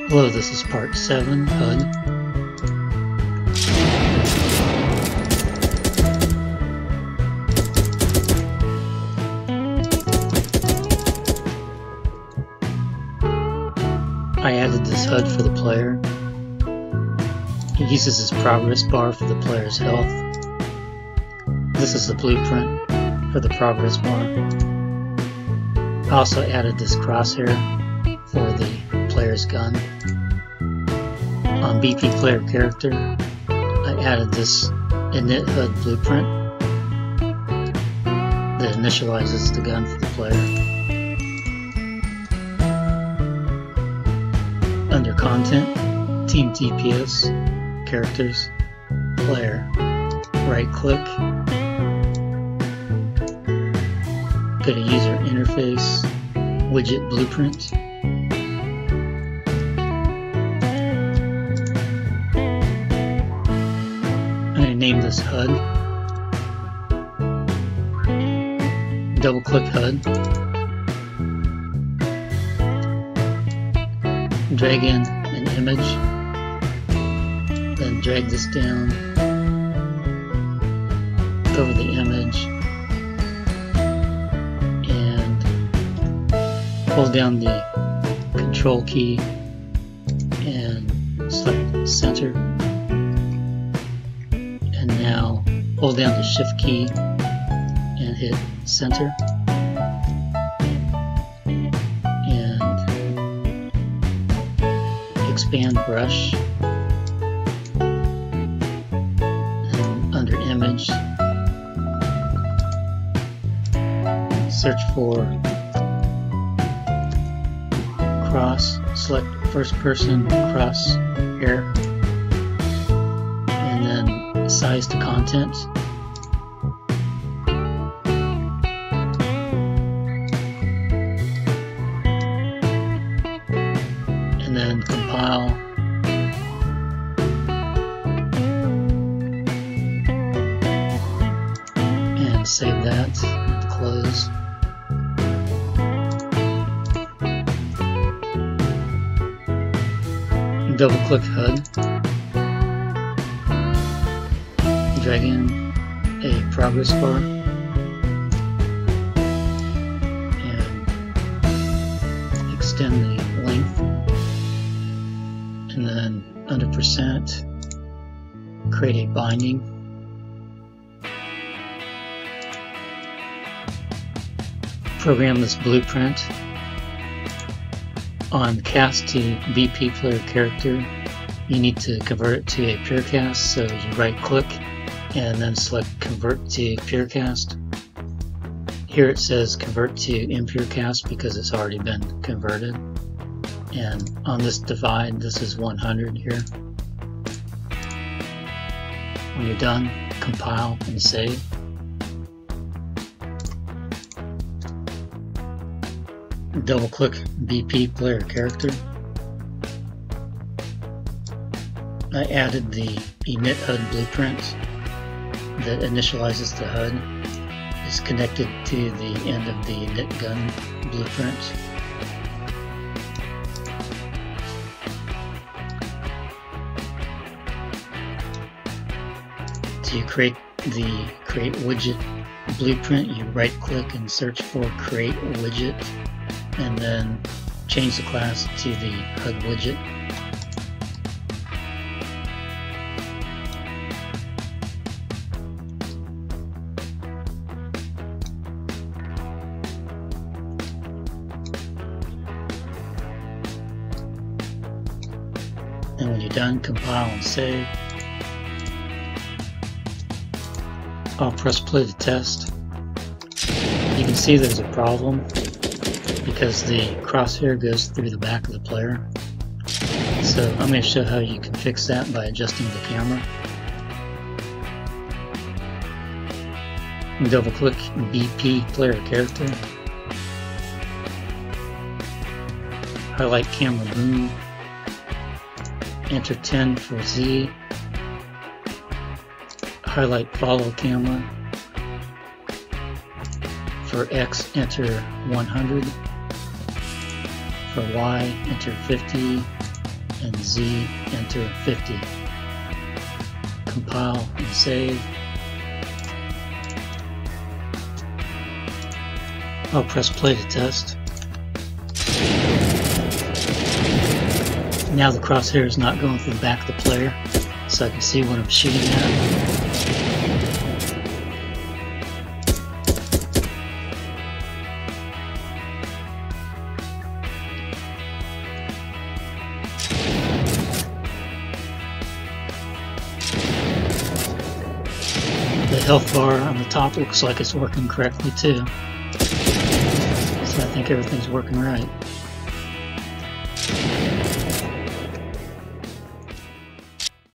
Hello, this is part 7, HUD. I added this HUD for the player. It uses this progress bar for the player's health. This is the blueprint for the progress bar. I also added this crosshair for the player's gun. On BP player character, I added this init HUD blueprint that initializes the gun for the player. Under content, team TPS, characters, player, right click, go to user interface, widget blueprint. I'm going to name this HUD. Double click HUD. Drag in an image. Then drag this down over the image and hold down the control key and select center. And now hold down the shift key and hit center. And expand brush. And under image, search for cross, select first person cross hair, and then size to content. And then compile. And save that and close. Double click HUD, drag in a progress bar, and extend the length, and then under percent, create a binding. Program this blueprint. On cast to BP player character, you need to convert it to a pure cast, so you right click and then select convert to pure cast. Here it says convert to impure cast because it's already been converted, and on this divide this is 100 here. When you're done, compile and save. Double click BP player character. I added the init HUD blueprint that initializes the HUD. It's connected to the end of the init gun blueprint. To create the create widget blueprint, you right click and search for create widget, and then change the class to the HUD widget. And when you're done, compile and save. I'll press play to test. You can see there's a problem because the crosshair goes through the back of the player. So I'm going to show how you can fix that by adjusting the camera. Double click BP player character. Highlight camera boom. Enter 10 for Z. Highlight follow camera. For X, enter 100. For Y, enter 50. and Z, enter 50. Compile and save. I'll press play to test. Now the crosshair is not going through the back of the player, so I can see what I'm shooting at. The health bar on the top looks like it's working correctly too. So I think everything's working right.